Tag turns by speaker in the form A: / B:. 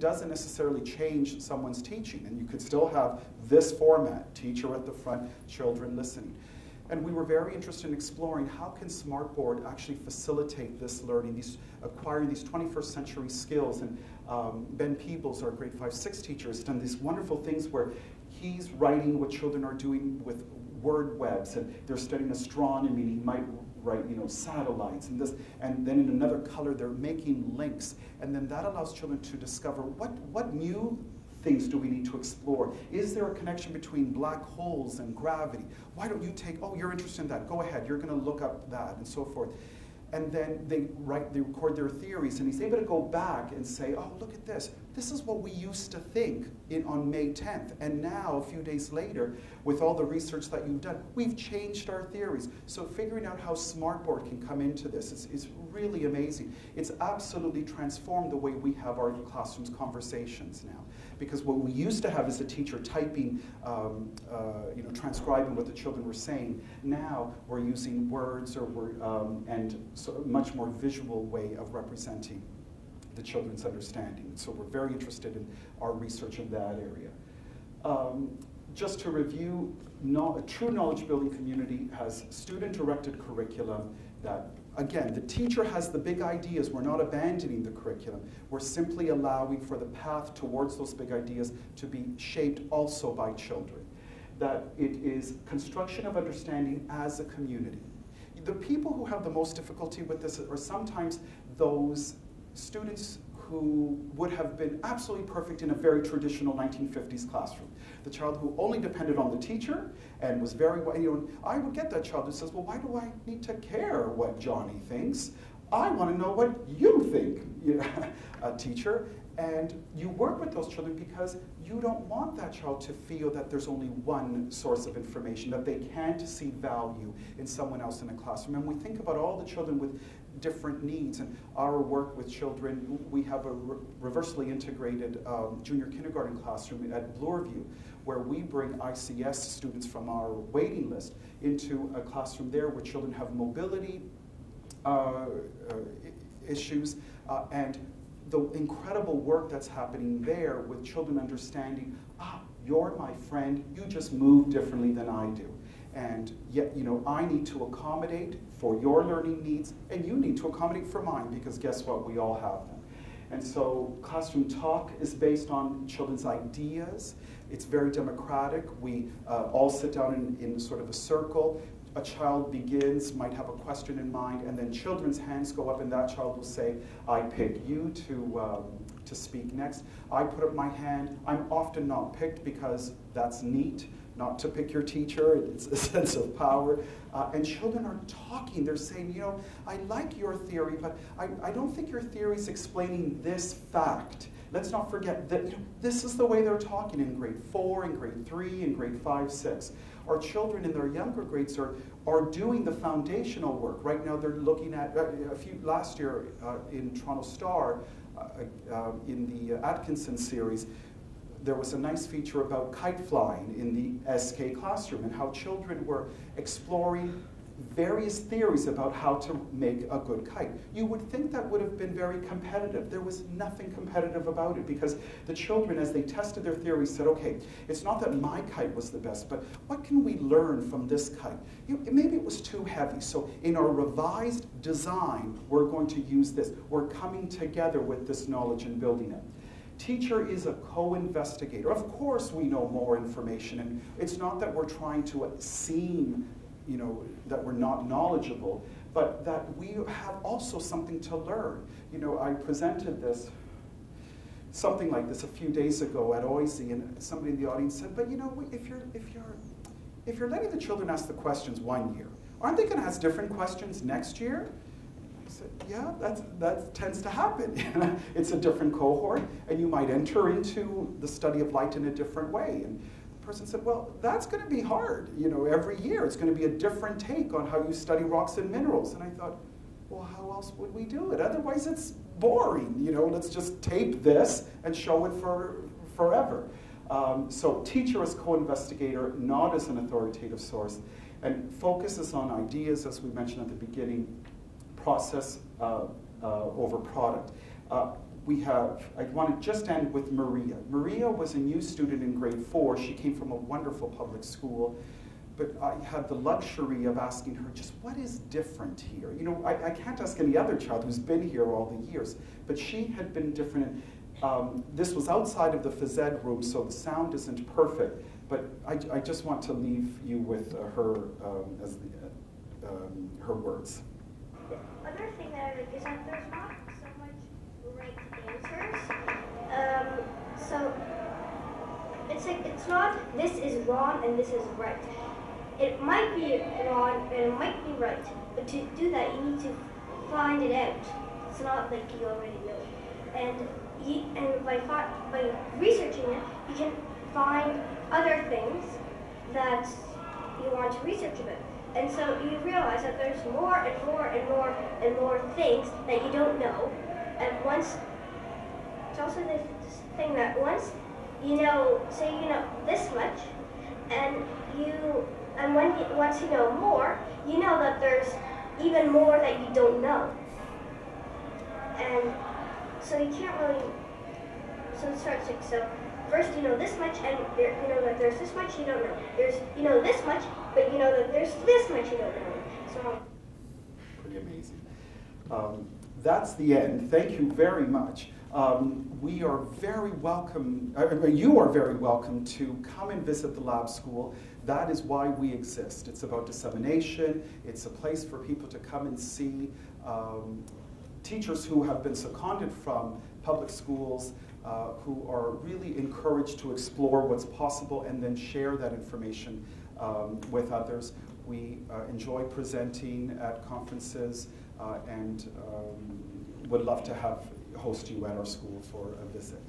A: doesn't necessarily change someone's teaching, and you could still have this format, teacher at the front, children listening. And we were very interested in exploring how can Smartboard actually facilitate this learning, acquiring these 21st century skills. And Ben Peebles, our grade 5-6 teacher, has done these wonderful things where he's writing what children are doing with word webs, and they're studying astronomy, and he might write, satellites, and this, and then in another color they're making links, and then that allows children to discover what new things do we need to explore? Is there a connection between black holes and gravity? Why don't you oh, you're interested in that, go ahead, you're going to look up that, and so forth. And then they record their theories, and he's able to go back and say, oh, look at this. This is what we used to think on May 10th. And now, a few days later, with all the research that you've done, we've changed our theories. So figuring out how Smartboard can come into this is really amazing. It's absolutely transformed the way we have our classrooms conversations now. Because what we used to have is a teacher typing, transcribing what the children were saying. Now we're using words and so a much more visual way of representing the children's understanding. So we're very interested in our research in that area. Just to review, a true knowledge building community has student-directed curriculum that, again, the teacher has the big ideas. We're not abandoning the curriculum. We're simply allowing for the path towards those big ideas to be shaped also by children. That it is construction of understanding as a community. The people who have the most difficulty with this are sometimes those students who would have been absolutely perfect in a very traditional 1950s classroom. The child who only depended on the teacher and was very, I would get that child who says, well, why do I need to care what Johnny thinks? I want to know what you think, teacher. And you work with those children because you don't want that child to feel that there's only one source of information, that they can't see value in someone else in a classroom. And we think about all the children with different needs, and our work with children, we have a reversely integrated junior kindergarten classroom at Bloorview, where we bring ICS students from our waiting list into a classroom there where children have mobility issues, and the incredible work that's happening there with children understanding, you're my friend, you just move differently than I do. And yet, I need to accommodate for your learning needs, and you need to accommodate for mine, because guess what, we all have them. And so Classroom Talk is based on children's ideas. It's very democratic. We all sit down in sort of a circle. A child begins, might have a question in mind, and then children's hands go up, and that child will say, I pick you to speak next. I put up my hand. I'm often not picked because that's neat, not to pick your teacher. It's a sense of power. And children are talking. They're saying, I like your theory, but I don't think your theory is explaining this fact. Let's not forget that this is the way they're talking in grade 4, in grade 3, in grade 5, 6. Our children in their younger grades are doing the foundational work. Right now they're looking at, last year in Toronto Star, in the Atkinson series, there was a nice feature about kite flying in the SK classroom and how children were exploring various theories about how to make a good kite. You would think that would have been very competitive. There was nothing competitive about it, because the children, as they tested their theories, said, okay, it's not that my kite was the best, but what can we learn from this kite? Maybe it was too heavy, so in our revised design, we're going to use this. We're coming together with this knowledge and building it. Teacher is a co-investigator. Of course we know more information, and it's not that we're trying to seem that we're not knowledgeable, but that we have also something to learn. I presented something like this a few days ago at OISE, and somebody in the audience said, but if you're letting the children ask the questions one year, aren't they going to ask different questions next year? I said, yeah, that tends to happen. It's a different cohort, and you might enter into the study of light in a different way. And the person said, well, that's going to be hard. Every year it's going to be a different take on how you study rocks and minerals. And I thought, well, how else would we do it? Otherwise it's boring. Let's just tape this and show it for forever. So teacher as co-investigator, not as an authoritative source, and focuses on ideas, as we mentioned at the beginning, process over product. I want to just end with Maria. Maria was a new student in grade 4. She came from a wonderful public school. But I had the luxury of asking her just what is different here? You know, I can't ask any other child who's been here all the years, but she had been different. This was outside of the phys ed room, so the sound isn't perfect, but I just want to leave you with her her words.
B: Other thing that I like is that there's not so much right answers. So it's like it's not this is wrong and this is right. It might be wrong and it might be right, but to do that you need to find it out. It's not like you already know it. And by researching it, you can find other things that you want to research about. And so you realize that there's more and more and more and more things that you don't know. And once, it's also this thing that once you know, say you know this much, once you know more, you know that there's even more that you don't know. And so you can't really, so it starts like, so first you know this much, and you know that there's this much you don't know. You know this much, but you know that there's this much you don't know. So
A: pretty amazing. That's the end. Thank you very much. We are very welcome, you are very welcome to come and visit the lab school. That is why we exist. It's about dissemination. It's a place for people to come and see teachers who have been seconded from public schools, who are really encouraged to explore what's possible and then share that information with others. We enjoy presenting at conferences and would love to host you at our school for a visit.